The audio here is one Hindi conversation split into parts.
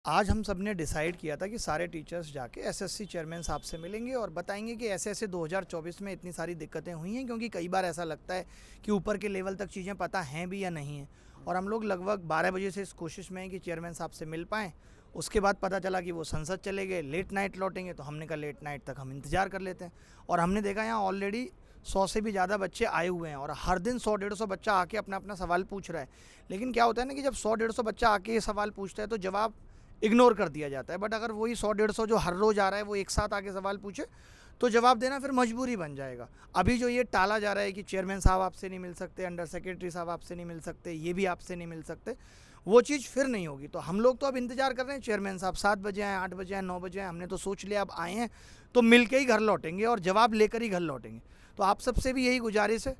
आज हम सब ने डिसाइड किया था कि सारे टीचर्स जाके एसएससी चेयरमैन साहब से मिलेंगे और बताएंगे कि ऐसे ऐसे 2024 में इतनी सारी दिक्कतें हुई हैं, क्योंकि कई बार ऐसा लगता है कि ऊपर के लेवल तक चीज़ें पता हैं भी या नहीं हैं। और हम लोग लगभग 12 बजे से इस कोशिश में हैं कि चेयरमैन साहब से मिल पाएँ। उसके बाद पता चला कि वो संसद चले गए, लेट नाइट लौटेंगे, तो हमने कहा लेट नाइट तक हम इंतज़ार कर लेते हैं। और हमने देखा यहाँ ऑलरेडी 100 से भी ज़्यादा बच्चे आए हुए हैं और हर दिन 100-150 बच्चा आके अपना अपना सवाल पूछ रहा है। लेकिन क्या होता है ना कि जब 100-150 बच्चा आके ये सवाल पूछता है तो जवाब इग्नोर कर दिया जाता है। बट अगर वही 100-150 जो हर रोज़ आ रहा है वो एक साथ आके सवाल पूछे तो जवाब देना फिर मजबूरी बन जाएगा। अभी जो ये टाला जा रहा है कि चेयरमैन साहब आपसे नहीं मिल सकते, अंडर सेक्रेटरी साहब आपसे नहीं मिल सकते, ये भी आपसे नहीं मिल सकते, वो चीज़ फिर नहीं होगी। तो हम लोग तो अब इंतज़ार कर रहे हैं चेयरमैन साहब 7 बजे आएँ, 8 बजे आएँ, 9 बजे आएँ। हमने तो सोच लिया अब आए हैं तो मिल के ही घर लौटेंगे और जवाब लेकर ही घर लौटेंगे। तो आप सबसे भी यही गुजारिश है।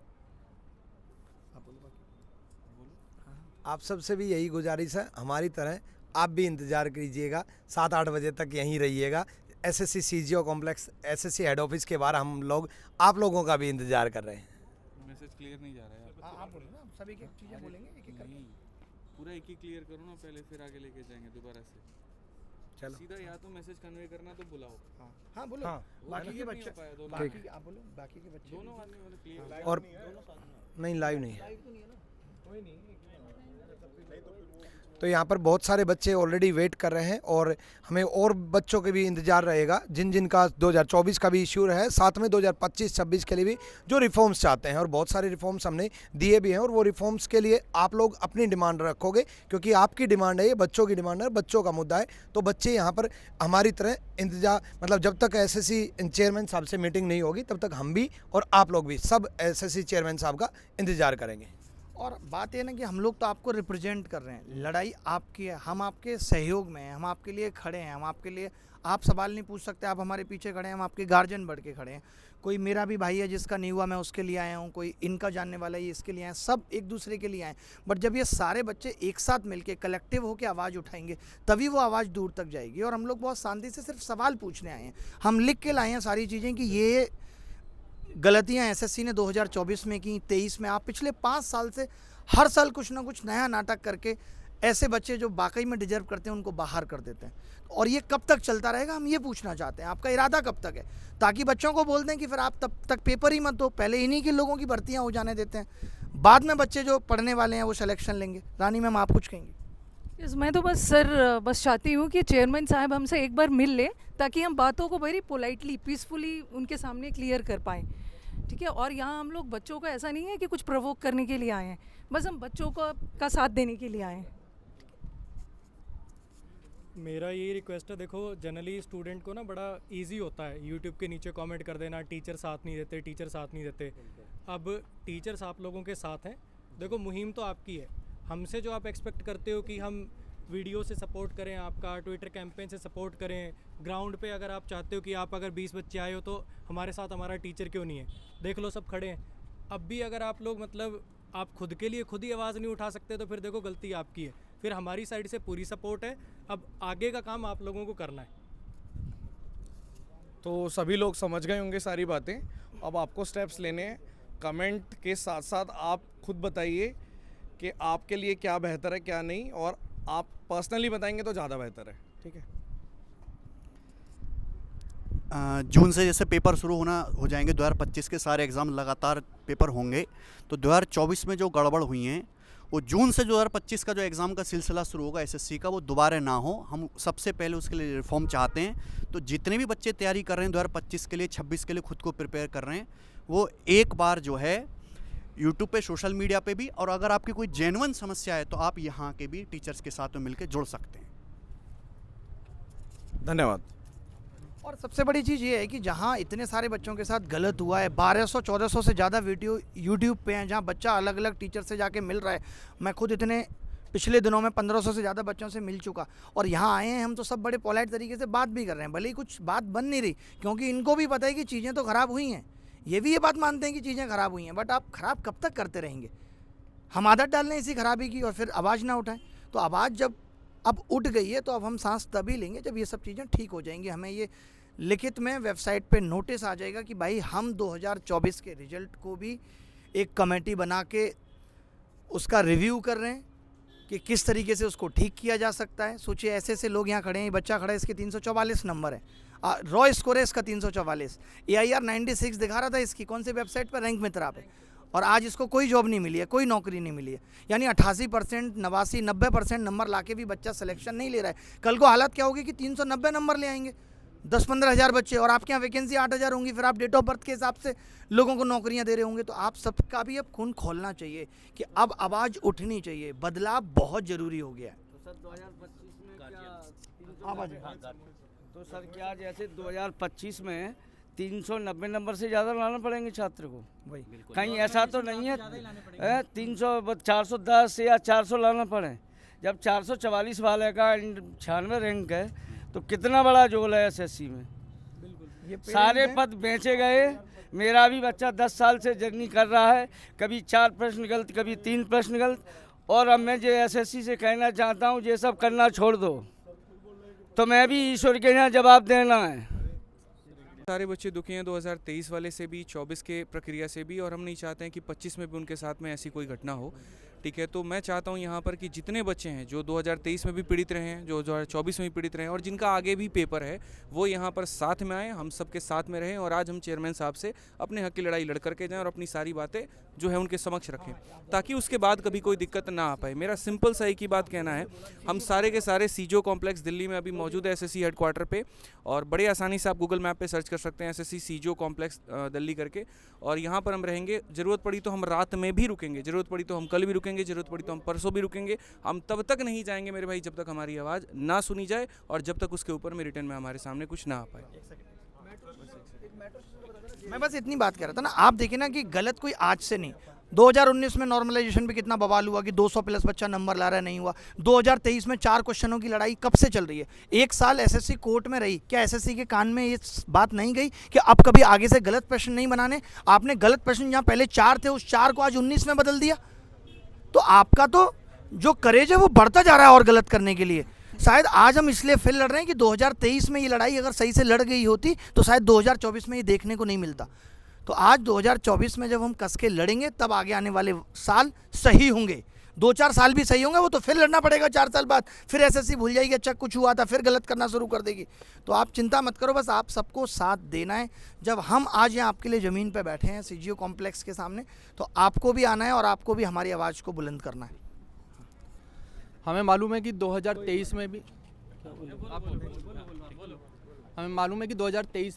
आप सबसे भी यही गुजारिश है, हमारी तरह आप भी इंतज़ार कीजिएगा, 7-8 बजे तक यहीं रहिएगा। SSC CGO complex, SSC head office के बाहर हम लोग आप लोगों का भी इंतज़ार कर रहे हैं। मैसेज क्लियर नहीं जा रहा है। आप बोलो ना, सभी एक चीज़ें बोलेंगे एक एक करके। पूरा एक ही क्लियर करो ना पहले, फिर आगे लेके जाएंगे दोबारा से। चलो सीधा या तो मैसेज कन्वे करना तो बुलाओ। हाँ बोलो। हाँ, बाकी के नहीं बच्चे हो पाया दोनों। बाकी आप बोलो, बाकी के बच्चे दोनों आदमी मतलब क्लियर। और नहीं, लाइव नहीं है। तो यहाँ पर बहुत सारे बच्चे ऑलरेडी वेट कर रहे हैं और हमें और बच्चों के भी इंतज़ार रहेगा जिन जिन का 2024 का भी इश्यू है, साथ में 2025-26 के लिए भी जो रिफॉर्म्स चाहते हैं। और बहुत सारे रिफॉर्म्स हमने दिए भी हैं और वो रिफॉर्म्स के लिए आप लोग अपनी डिमांड रखोगे, क्योंकि आपकी डिमांड है, ये बच्चों की डिमांड है, बच्चों का मुद्दा है। तो बच्चे यहाँ पर हमारी तरह इंतजार, मतलब जब तक एसएससी चेयरमैन साहब से मीटिंग नहीं होगी तब तक हम भी और आप लोग भी सब एसएससी चेयरमैन साहब का इंतज़ार करेंगे। और बात ये ना कि हम लोग तो आपको रिप्रेजेंट कर रहे हैं, लड़ाई आपकी है, हम आपके सहयोग में हैं, हम आपके लिए खड़े हैं, हम आपके लिए, आप सवाल नहीं पूछ सकते, आप हमारे पीछे खड़े हैं, हम आपके गार्जियन बढ़ के खड़े हैं। कोई मेरा भी भाई है जिसका नहीं हुआ, मैं उसके लिए आया हूँ, कोई इनका जानने वाला है इसके लिए आए, सब एक दूसरे के लिए आए। बट जब ये सारे बच्चे एक साथ मिलके कलेक्टिव होकर आवाज़ उठाएंगे तभी वो आवाज़ दूर तक जाएगी। और हम लोग बहुत शांति से सिर्फ सवाल पूछने आए हैं, हम लिख के लाए हैं सारी चीज़ें कि ये गलतियाँ एसएससी ने 2024 में की, 23 में। आप पिछले 5 साल से हर साल कुछ ना कुछ नया नाटक करके ऐसे बच्चे जो वाकई में डिजर्व करते हैं उनको बाहर कर देते हैं। और ये कब तक चलता रहेगा, हम ये पूछना चाहते हैं। आपका इरादा कब तक है, ताकि बच्चों को बोल दें कि फिर आप तब तक पेपर ही मत दो, पहले इन्हीं के लोगों की भर्तियाँ हो जाने देते हैं, बाद में बच्चे जो पढ़ने वाले हैं वो सिलेक्शन लेंगे। रानी मैम आप कुछ कहेंगे? मैं तो बस सर बस चाहती हूँ कि चेयरमैन साहब हमसे एक बार मिल ले, ताकि हम बातों को वेरी पोलाइटली, पीसफुली उनके सामने क्लियर कर पाएँ, ठीक है। और यहाँ हम लोग बच्चों को ऐसा नहीं है कि कुछ प्रोवोक करने के लिए आए हैं, बस हम बच्चों को का साथ देने के लिए आए हैं। मेरा यही रिक्वेस्ट है, देखो जनरली स्टूडेंट को ना बड़ा इजी होता है यूट्यूब के नीचे कमेंट कर देना, टीचर साथ नहीं देते, टीचर साथ नहीं देते। अब टीचर्स आप लोगों के साथ हैं। देखो मुहिम तो आपकी है, हमसे जो आप एक्सपेक्ट करते हो कि हम वीडियो से सपोर्ट करें, आपका ट्विटर कैंपेन से सपोर्ट करें, ग्राउंड पे अगर आप चाहते हो कि आप अगर 20 बच्चे आए हो तो हमारे साथ हमारा टीचर क्यों नहीं है, देख लो सब खड़े हैं। अब भी अगर आप लोग मतलब आप खुद के लिए खुद ही आवाज़ नहीं उठा सकते तो फिर देखो गलती आपकी है। फिर हमारी साइड से पूरी सपोर्ट है, अब आगे का काम आप लोगों को करना है। तो सभी लोग समझ गए होंगे सारी बातें, अब आपको स्टेप्स लेने हैं। कमेंट के साथ साथ आप खुद बताइए कि आपके लिए क्या बेहतर है क्या नहीं, और आप पर्सनली बताएंगे तो ज़्यादा बेहतर है, ठीक है। जून से जैसे पेपर शुरू हो जाएंगे, 2025 के सारे एग्ज़ाम लगातार पेपर होंगे, तो 2024 में जो गड़बड़ हुई हैं वो जून से 2025 का जो एग्ज़ाम का सिलसिला शुरू होगा एसएससी का, वो दोबारा ना हो। हम सबसे पहले उसके लिए रिफॉर्म चाहते हैं। तो जितने भी बच्चे तैयारी कर रहे हैं 2025 के लिए, 26 के लिए खुद को प्रिपेयर कर रहे हैं, वो एक बार जो है यूट्यूब पे, सोशल मीडिया पे भी, और अगर आपकी कोई जेन्युइन समस्या है तो आप यहाँ के भी टीचर्स के साथ में मिलकर जुड़ सकते हैं। धन्यवाद। और सबसे बड़ी चीज़ ये है कि जहाँ इतने सारे बच्चों के साथ गलत हुआ है, 1200-1400 से ज़्यादा वीडियो यूट्यूब पे हैं, जहाँ बच्चा अलग अलग टीचर से जाके मिल रहा है। मैं खुद इतने पिछले दिनों में 1500 से ज़्यादा बच्चों से मिल चुका, और यहाँ आए हैं हम तो सब बड़े पोलाइट तरीके से बात भी कर रहे हैं, भले ही कुछ बात बन नहीं रही, क्योंकि इनको भी पता है कि चीज़ें तो ख़राब हुई हैं, ये भी ये बात मानते हैं कि चीज़ें ख़राब हुई हैं। बट आप ख़राब कब तक करते रहेंगे? हम आदत डाल लें इसी खराबी की और फिर आवाज़ ना उठाएं। तो आवाज़ जब अब उठ गई है तो अब हम सांस तभी लेंगे जब ये सब चीज़ें ठीक हो जाएंगी। हमें ये लिखित में वेबसाइट पे नोटिस आ जाएगा कि भाई हम 2024 के रिजल्ट को भी एक कमेटी बना के उसका रिव्यू कर रहे हैं, कि किस तरीके से उसको ठीक किया जा सकता है। सोचिए ऐसे ऐसे लोग यहाँ खड़े हैं, ये बच्चा खड़ा है, इसके 344 नंबर है, रॉ स्कोर है इसका 344, AIR 96 दिखा रहा था इसकी, कौन सी वेबसाइट पर, रैंक मित्रा पे, और आज इसको कोई जॉब नहीं मिली है, कोई नौकरी नहीं मिली है। यानी 88%, 89, 90% नंबर लाके भी बच्चा सिलेक्शन नहीं ले रहा है। कल को हालत क्या होगी कि 390 नंबर ले आएंगे 10-15 हज़ार बच्चे, और आपके यहाँ वैकेंसी 8,000 होंगी, फिर आप डेट ऑफ बर्थ के हिसाब से लोगों को नौकरियां दे रहे होंगे। तो आप सबका भी अब खून खोलना चाहिए कि अब आवाज़ उठनी चाहिए, बदलाव बहुत ज़रूरी हो गया है। तो सर 2025 में क्या तो सर क्या जैसे 2025 में 390 नंबर से ज़्यादा लाना पड़ेंगे छात्र को, वही कहीं ऐसा तो नहीं है 410 या 400 लाना पड़े। जब 444 वाले का 96 रैंक है तो कितना बड़ा जोल है एसएससी में। सारे पद बेचे गए। मेरा भी बच्चा 10 साल से जर्नी कर रहा है, कभी 4 प्रश्न गलत, कभी 3 प्रश्न गलत, और अब मैं जो एसएससी से कहना चाहता हूँ ये सब करना छोड़ दो, तो मैं भी ईश्वर के यहाँ जवाब देना है। सारे बच्चे दुखी हैं 2023 वाले से भी, 24 के प्रक्रिया से भी, और हम नहीं चाहते हैं कि 25 में भी उनके साथ में ऐसी कोई घटना हो। ठीक है, तो मैं चाहता हूं यहाँ पर कि जितने बच्चे हैं जो 2023 में भी पीड़ित रहे हैं, जो 2024 में भी पीड़ित रहे हैं, और जिनका आगे भी पेपर है, वो यहाँ पर साथ में आएँ, हम सबके साथ में रहें, और आज हम चेयरमैन साहब से अपने हक की लड़ाई लड़ करके जाएँ और अपनी सारी बातें जो है उनके समक्ष रखें, ताकि उसके बाद कभी कोई दिक्कत ना आ पाए। मेरा सिंपल सा एक ही बात कहना है, हम सारे के सारे सीजो कॉम्प्लेक्स दिल्ली में अभी मौजूद है एसएससी हेडक्वार्टर पे, और बड़े आसानी से आप गूगल मैप पे सर्च कर सकते हैं एसएससी सीजो कॉम्प्लेक्स दिल्ली करके, और यहाँ पर हम रहेंगे। ज़रूरत पड़ी तो हम रात में भी रुकेंगे, ज़रूरत पड़ी तो हम कल भी रुकेंगे, ज़रूरत पड़ी तो हम परसों भी रुकेंगे। हम तब तक नहीं जाएंगे मेरे भाई जब तक हमारी आवाज़ ना सुनी जाए, और जब तक उसके ऊपर में रिटर्न में हमारे सामने कुछ ना आ पाए। मैं बस इतनी बात कर रहा था ना, आप देखिए ना कि गलत कोई आज से नहीं, 2019 में नॉर्मलाइजेशन पे कितना बवाल हुआ कि 200 प्लस बच्चा नंबर ला रहा है, नहीं हुआ। 2023 में 4 क्वेश्चनों की लड़ाई कब से चल रही है, 1 साल एसएससी कोर्ट में रही, क्या एसएससी के कान में ये बात नहीं गई कि अब कभी आगे से गलत प्रश्न नहीं बनाने? आपने गलत प्रश्न जहाँ पहले 4 थे उस 4 को आज 19 में बदल दिया। तो आपका तो जो करेज है वो बढ़ता जा रहा है और गलत करने के लिए। शायद आज हम इसलिए फिर लड़ रहे हैं कि 2023 में ये लड़ाई अगर सही से लड़ गई होती तो शायद 2024 में ये देखने को नहीं मिलता। तो आज 2024 में जब हम कस के लड़ेंगे तब आगे आने वाले साल सही होंगे। 2-4 साल भी सही होंगे, वो तो फिर लड़ना पड़ेगा 4 साल बाद, फिर एसएससी भूल जाएगी अच्छा कुछ हुआ था, फिर गलत करना शुरू कर देगी। तो आप चिंता मत करो, बस आप सबको साथ देना है। जब हम आज यहाँ आपके लिए ज़मीन पर बैठे हैं सीजीओ कॉम्प्लेक्स के सामने, तो आपको भी आना है और आपको भी हमारी आवाज़ को बुलंद करना है। हमें मालूम है कि 2023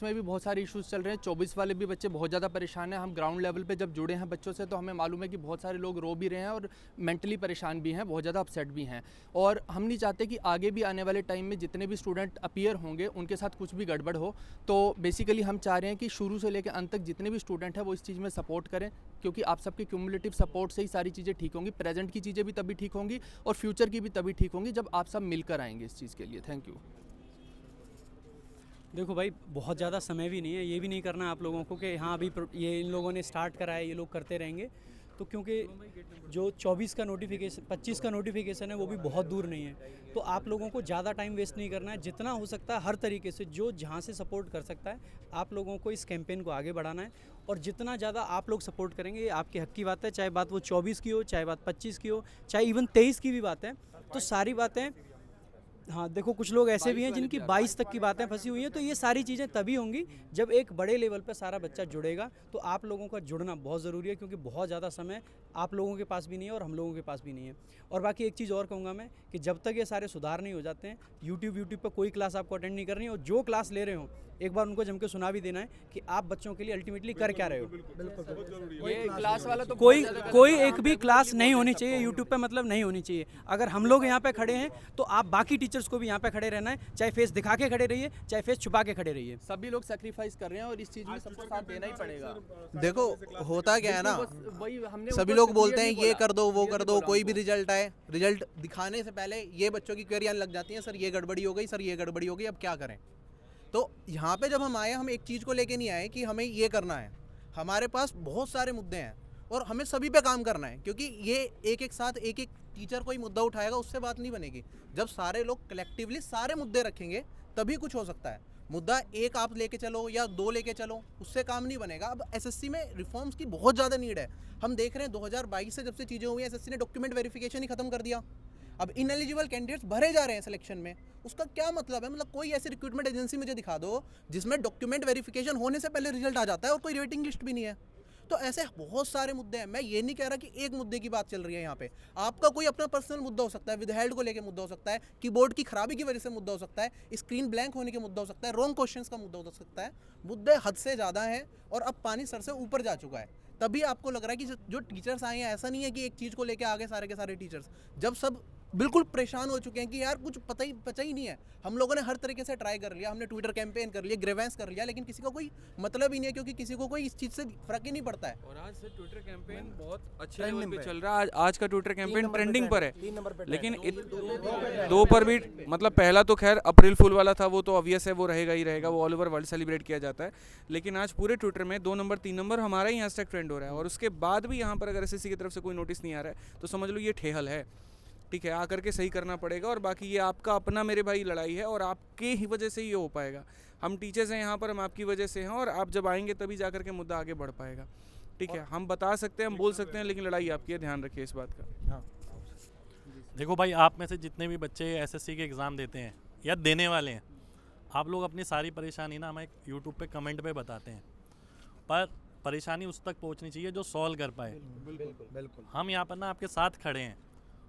में भी बहुत सारे इश्यूज चल रहे हैं। 24 वाले भी बच्चे बहुत ज़्यादा परेशान हैं। हम ग्राउंड लेवल पे जब जुड़े हैं बच्चों से तो हमें मालूम है कि बहुत सारे लोग रो भी रहे हैं और मेंटली परेशान भी हैं, बहुत ज़्यादा अपसेट भी हैं। और हम नहीं चाहते कि आगे भी आने वाले टाइम में जितने भी स्टूडेंट अपीयर होंगे उनके साथ कुछ भी गड़बड़ हो। तो बेसिकली हम चाह रहे हैं कि शुरू से लेकर अंत तक जितने भी स्टूडेंट हैं वो इस चीज़ में सपोर्ट करें, क्योंकि आप सबके क्यूमुलेटिव सपोर्ट से ही सारी चीज़ें ठीक होंगी। प्रेजेंट की चीज़ें भी तभी ठीक होंगी और फ्यूचर की भी तभी ठीक होंगी जब आप सब मिलकर आएंगे इस चीज़ के लिए। Thank you. देखो भाई, बहुत ज़्यादा समय भी नहीं है, ये भी नहीं करना आप लोगों को कि हाँ अभी ये इन लोगों ने स्टार्ट करा है, ये लोग करते रहेंगे। तो क्योंकि जो 24 का नोटिफिकेशन 25 का नोटिफिकेशन है वो भी बहुत दूर नहीं है, तो आप लोगों को ज़्यादा टाइम वेस्ट नहीं करना है। जितना हो सकता है हर तरीके से जो जहाँ से सपोर्ट कर सकता है आप लोगों को इस कैंपेन को आगे बढ़ाना है, और जितना ज़्यादा आप लोग सपोर्ट करेंगे ये आपके हक की बात है। चाहे बात वो 24 की हो, चाहे बात 25 की हो, चाहे इवन 23 की भी बात है, तो सारी बातें हाँ देखो कुछ लोग ऐसे भी हैं जिनकी 22 तक की बातें फंसी हुई हैं। तो ये सारी चीज़ें तभी होंगी जब एक बड़े लेवल पर सारा बच्चा जुड़ेगा। तो आप लोगों का जुड़ना बहुत ज़रूरी है, क्योंकि बहुत ज़्यादा समय आप लोगों के पास भी नहीं है और हम लोगों के पास भी नहीं है। और बाकी एक चीज़ और कहूँगा मैं कि जब तक ये सारे सुधार नहीं हो जाते हैं, यूट्यूब पर कोई क्लास आपको अटेंड नहीं करनी है, और जो क्लास ले रहे हो एक बार उनको जम के सुना भी देना है कि आप बच्चों के लिए अल्टीमेटली कर क्या रहे हो। ये क्लास वाला तो कोई एक भी क्लास नहीं होनी चाहिए यूट्यूब पे, मतलब नहीं होनी चाहिए। अगर हम लोग यहाँ पे खड़े हैं तो आप बाकी टीचर्स को भी यहाँ पे खड़े रहना है, चाहे फेस दिखा के खड़े रहिए, चाहे फेस छुपा के खड़े रहिए। सभी लोग सेक्रीफाइस कर रहे हैं और इस चीज़ में सबको साथ देना ही पड़ेगा। देखो होता क्या है ना, सभी लोग बोलते हैं ये कर दो वो कर दो, कोई भी रिजल्ट आए, रिजल्ट दिखाने से पहले ये बच्चों की क्वेरी आने लग जाती है, सर ये गड़बड़ी हो गई, सर ये गड़बड़ी हो गई, अब क्या करें। तो यहाँ पे जब हम आए, हम एक चीज़ को लेके नहीं आए कि हमें ये करना है। हमारे पास बहुत सारे मुद्दे हैं और हमें सभी पे काम करना है, क्योंकि ये एक साथ एक टीचर कोई मुद्दा उठाएगा उससे बात नहीं बनेगी। जब सारे लोग कलेक्टिवली सारे मुद्दे रखेंगे तभी कुछ हो सकता है। मुद्दा एक आप लेके चलो या 2 लेके चलो, उससे काम नहीं बनेगा। अब एसएससी में रिफॉर्म्स की बहुत ज़्यादा नीड है। हम देख रहे हैं 2022 से जब से चीज़ें हुई हैं, एसएससी ने डॉक्यूमेंट वेरिफिकेशन ही खत्म कर दिया। अब इनएलिजिबल कैंडिडेट्स भरे जा रहे हैं सिलेक्शन में, उसका क्या मतलब है? मतलब कोई ऐसी रिक्रूटमेंट एजेंसी मुझे दिखा दो जिसमें डॉक्यूमेंट वेरिफिकेशन होने से पहले रिजल्ट आ जाता है और कोई वेटिंग लिस्ट भी नहीं है। तो ऐसे बहुत सारे मुद्दे हैं। मैं ये नहीं कह रहा कि एक मुद्दे की बात चल रही है यहाँ पे, आपका कोई अपना पर्सनल मुद्दा हो सकता है, विदहेल्ड को लेकर मुद्दा हो सकता है, कीबोर्ड की खराबी की वजह से मुद्दा हो सकता है, स्क्रीन ब्लैंक होने के मुद्दा हो सकता है, रॉन्ग क्वेश्चंस का मुद्दा हो सकता है। मुद्दे हद से ज़्यादा हैं और अब पानी सर से ऊपर जा चुका है। तभी आपको लग रहा है कि जो टीचर्स आए हैं, ऐसा नहीं है कि एक चीज़ को लेकर आगे सारे के सारे टीचर्स, जब सब बिल्कुल परेशान हो चुके हैं कि यार कुछ बचा ही नहीं है। हम लोगों ने हर तरीके से ट्राई कर लिया, हमने ट्विटर कैंपेन कर लिया, ग्रेवेंस कर लिया, लेकिन किसी का कोई मतलब ही नहीं है, क्योंकि किसी को कोई इस चीज़ से फर्क ही नहीं पड़ता है। और आज से ट्विटर कैंपेन बहुत अच्छे लेवल पे चल रहा है। आज का ट्विटर कैंपेन ट्रेंडिंग पर है, लेकिन 2 पर भी, मतलब पहला तो खैर अप्रैल फुल वाला था, वो तो ऑब्वियस है, वो रहेगा ही रहेगा, वो ऑल ओवर वर्ल्ड सेलिब्रेट किया जाता है। लेकिन आज पूरे ट्विटर में 2 नंबर 3 नंबर हमारा ही हैशटैग ट्रेंड हो रहा है, और उसके बाद भी यहाँ पर अगर एसएससी की तरफ से कोई नोटिस नहीं आ रहा है तो समझ लो ये ठेहल है। ठीक है, आकर के सही करना पड़ेगा, और बाकी ये आपका अपना मेरे भाई लड़ाई है, और आपके ही वजह से ये हो पाएगा। हम टीचर्स हैं यहाँ पर, हम आपकी वजह से हैं, और आप जब आएंगे तभी जाकर के मुद्दा आगे बढ़ पाएगा। ठीक है, हम बता सकते हैं, हम बोल सकते हैं, लेकिन लड़ाई आपकी है, ध्यान रखिए इस बात का। हाँ देखो भाई, आप में से जितने भी बच्चे एसएससी के एग्ज़ाम देते हैं या देने वाले हैं, आप लोग अपनी सारी परेशानी ना हमें यूट्यूब पे कमेंट पे बताते हैं, पर परेशानी उस तक पहुंचनी चाहिए जो सॉल्व कर पाए। बिल्कुल। हम यहाँ पर ना आपके साथ खड़े हैं।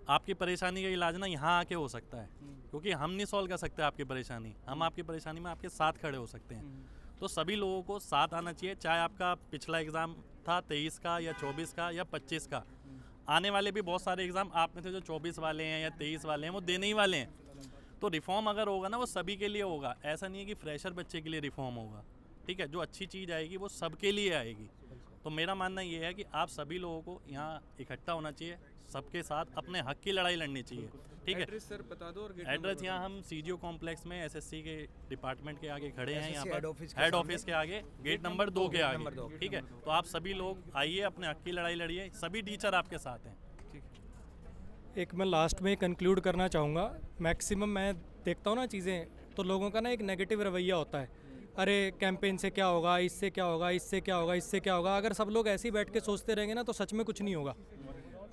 आपकी परेशानी का इलाज ना यहाँ आके हो सकता है, क्योंकि हम नहीं सॉल्व कर सकते आपकी परेशानी, हम आपकी परेशानी में आपके साथ खड़े हो सकते हैं। तो सभी लोगों को साथ आना चाहिए, चाहे आपका पिछला एग्ज़ाम था 23 का या 24 का या 25 का, आने वाले भी बहुत सारे एग्ज़ाम आप में से जो 24 वाले हैं या 23 वाले हैं वो देने ही वाले हैं। तो रिफॉर्म अगर होगा ना, वो सभी के लिए होगा, ऐसा नहीं है कि फ्रेशर बच्चे के लिए रिफॉर्म होगा। ठीक है, जो अच्छी चीज़ आएगी वो सबके लिए आएगी। तो मेरा मानना ये है कि आप सभी लोगों को यहाँ इकट्ठा होना चाहिए, सबके साथ अपने हक की लड़ाई लड़नी चाहिए। ठीक है, एड्रेस सर बता दो, और एड्रेस यहाँ हम सीजीओ कॉम्प्लेक्स में एसएससी के डिपार्टमेंट के आगे खड़े हैं, यहाँ हेड पर ऑफिस के आगे, गेट नंबर 2 के आगे। ठीक है, तो आप सभी लोग आइए, अपने हक की लड़ाई लड़िए, सभी टीचर आपके साथ हैं। एक मैं लास्ट में कंक्लूड करना चाहूँगा। मैक्सिमम मैं देखता हूँ ना चीज़ें, तो लोगों का ना एक नेगेटिव रवैया होता है, अरे कैंपेन से क्या होगा, इससे क्या होगा, इससे क्या होगा, इससे क्या होगा। अगर सब लोग ऐसे ही बैठ के सोचते रहेंगे ना, तो सच में कुछ नहीं होगा।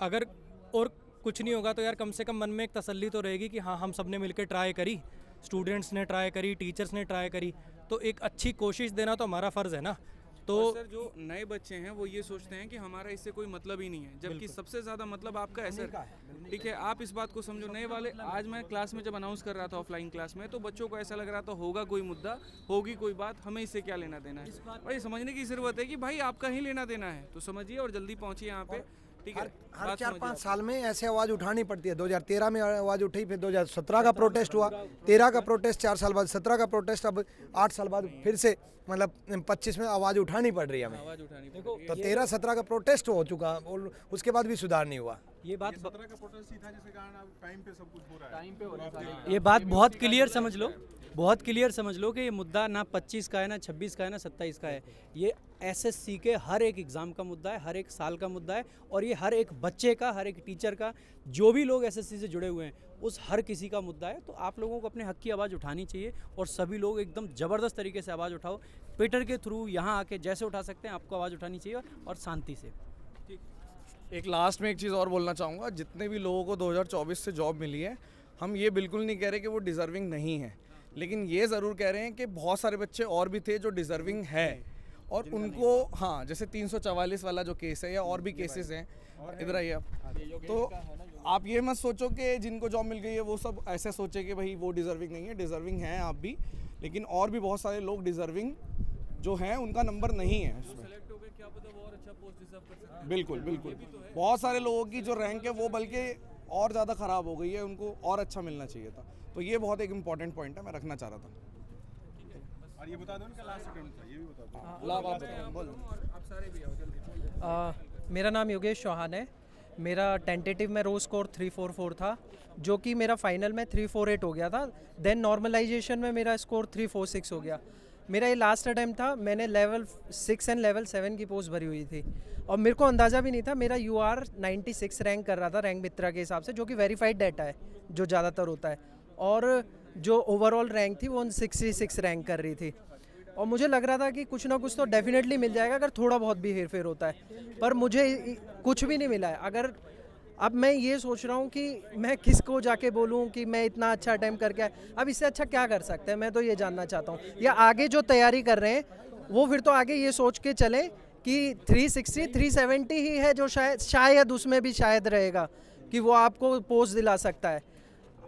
अगर और कुछ नहीं होगा तो यार कम से कम मन में एक तसल्ली तो रहेगी कि हाँ, हम सब ने मिलकर ट्राई करी, स्टूडेंट्स ने ट्राई करी, टीचर्स ने ट्राई करी, तो एक अच्छी कोशिश देना तो हमारा फ़र्ज़ है ना। तो सर जो नए बच्चे हैं वो ये सोचते हैं कि हमारा इससे कोई मतलब ही नहीं है, जबकि सबसे ज़्यादा मतलब आपका है सर। ठीक है, आप इस बात को समझो। नए वाले, आज मैं क्लास में जब अनाउंस कर रहा था ऑफलाइन क्लास में, तो बच्चों को ऐसा लग रहा था होगा कोई मुद्दा, होगी कोई बात, हमें इससे क्या लेना देना है। भाई समझने की ज़रूरत है कि भाई आपका ही लेना देना है, तो समझिए और जल्दी पहुँचिए यहाँ पे। ठीक है, हर 4-5 साल में ऐसे आवाज़ उठानी पड़ती है। 2013 में आवाज़ उठी, फिर 2017 का प्रोटेस्ट हुआ, 13 का प्रोटेस्ट 4 साल बाद, 17 का प्रोटेस्ट, अब 8 साल बाद फिर से मतलब 25 में आवाज़ उठानी पड़ रही है हमें। आवाज़ उठानी तो 13-17 का प्रोटेस्ट हो चुका और उसके बाद भी सुधार नहीं हुआ। ये बात 17 का प्रोटेस्ट ही था जिसके कारण अब टाइम पे सब कुछ हो रहा है। ये बात बहुत क्लियर समझ लो, बहुत क्लियर समझ लो कि ये मुद्दा ना 25 का है, ना 26 का है, ना 27 का है। ये एसएससी के हर एक एग्ज़ाम का मुद्दा है, हर एक साल का मुद्दा है, और ये हर एक बच्चे का, हर एक टीचर का, जो भी लोग एसएससी से जुड़े हुए हैं उस हर किसी का मुद्दा है। तो आप लोगों को अपने हक की आवाज़ उठानी चाहिए, और सभी लोग एकदम ज़बरदस्त तरीके से आवाज़ उठाओ। ट्विटर के थ्रू यहाँ आके जैसे उठा सकते हैं आपको आवाज़ उठानी चाहिए, और शांति से। एक लास्ट में एक चीज़ और बोलना चाहूँगा, जितने भी लोगों को 2024 से जॉब मिली है, हम ये बिल्कुल नहीं कह रहे कि वो डिज़र्विंग नहीं है, लेकिन ये ज़रूर कह रहे हैं कि बहुत सारे बच्चे और भी थे जो डिज़र्विंग है, और उनको हाँ, जैसे 344 वाला जो केस है या और भी केसेस हैं, इधर आइए आप। तो आप ये मत सोचो कि जिनको जॉब मिल गई है वो सब ऐसे सोचे कि भाई वो डिज़र्विंग नहीं है। डिज़र्विंग हैं आप भी, लेकिन और भी बहुत सारे लोग डिज़र्विंग जो हैं उनका नंबर नहीं है उसमें। बिल्कुल बिल्कुल, बहुत सारे लोगों की जो रैंक है वो बल्कि और ज़्यादा ख़राब हो गई है, उनको और अच्छा मिलना चाहिए था। तो ये बहुत एक इम्पॉर्टेंट पॉइंट है, मैं रखना चाह रहा था। और ये बता दो उनका लास्ट अटेम्प्ट था, ये भी बता दो। मेरा नाम योगेश चौहान है। मेरा टेंटेटिव में रो स्कोर 344 था, जो कि मेरा फाइनल में 348 हो गया था। देन नॉर्मलाइजेशन में मेरा स्कोर 346 हो गया। मेरा ये लास्ट अटैम्प्ट था। मैंने लेवल 6 एंड लेवल 7 की पोस्ट भरी हुई थी, और मेरे को अंदाज़ा भी नहीं था। मेरा UR 96 रैंक कर रहा था रैंक मित्रा के हिसाब से, जो कि वेरीफाइड डाटा है जो ज़्यादातर होता है, और जो ओवरऑल रैंक थी वो 66 रैंक कर रही थी। और मुझे लग रहा था कि कुछ ना कुछ तो डेफिनेटली मिल जाएगा अगर थोड़ा बहुत भी हेर फेर होता है, पर मुझे कुछ भी नहीं मिला है। अगर अब मैं ये सोच रहा हूँ कि मैं किसको जाके बोलूँ कि मैं इतना अच्छा अटेम्प्ट करके आया। अब इससे अच्छा क्या कर सकते हैं, मैं तो ये जानना चाहता हूँ। या आगे जो तैयारी कर रहे हैं वो फिर तो आगे ये सोच के चलें कि 360 370 ही है जो शायद उसमें भी शायद रहेगा कि वो आपको पोस्ट दिला सकता है।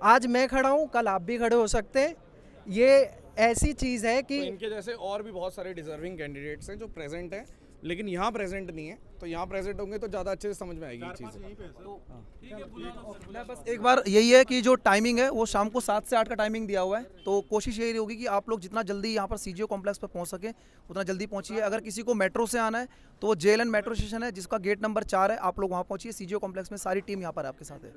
आज मैं खड़ा हूँ, कल आप भी खड़े हो सकते हैं। ये ऐसी चीज़ है कि तो इनके जैसे और भी बहुत सारे डिजर्विंग कैंडिडेट्स हैं जो प्रेजेंट हैं, लेकिन यहाँ प्रेजेंट नहीं है। तो यहाँ प्रेजेंट होंगे तो ज़्यादा अच्छे से समझ में आएगी ये चीज़। बस एक बार यही है कि जो टाइमिंग है वो शाम को 7 से 8 का टाइमिंग दिया हुआ है, तो कोशिश यही होगी कि आप लोग जितना जल्दी यहाँ पर सीजीओ कॉम्प्लेक्स पर पहुँच सकें उतना जल्दी पहुँचिए। अगर किसी को मेट्रो से आना है तो वो JLN मेट्रो स्टेशन है जिसका गेट नंबर 4 है, आप लोग वहाँ पहुँचिए। सीजीओ कॉम्प्लेक्स में सारी टीम यहाँ पर आपके साथ है।